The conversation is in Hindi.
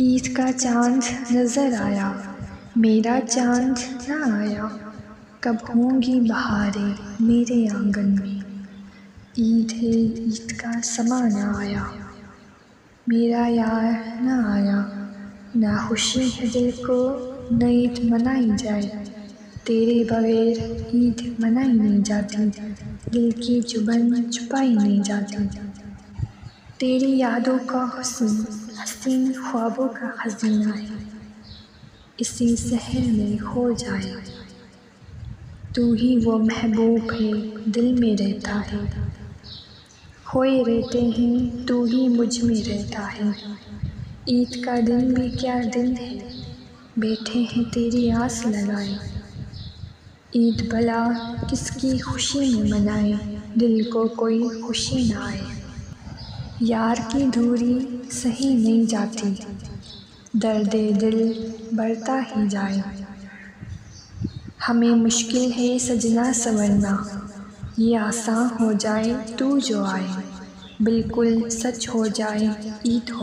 ईद का चाँद नज़र आया, मेरा चाँद न आया। कब होंगी बहारें मेरे आंगन में। ईद है, ईद का समा न आया, मेरा यार न आया। ना खुशी है दिल को न ईद मनाई जाए, तेरे बगैर ईद मनाई नहीं जाती, दिल की चुभन छुपाई नहीं जाती। तेरी यादों का हुस्न हसीन ख्वाबों का खजीना है, इसी शहर में खो जाए। तू ही वो महबूब है दिल में रहता है, खोए रहते हैं तू ही मुझ में रहता है। ईद का दिन भी क्या दिन है, बैठे हैं तेरी आस लगाए। ईद भला किसकी खुशी में मनाए, दिल को कोई खुशी ना आए। यार की दूरी सही नहीं जाती, दर्दे दिल बढ़ता ही जाए। हमें मुश्किल है सजना संवरना, ये आसान हो जाए तू जो आए। बिल्कुल सच हो जाए ईद हो।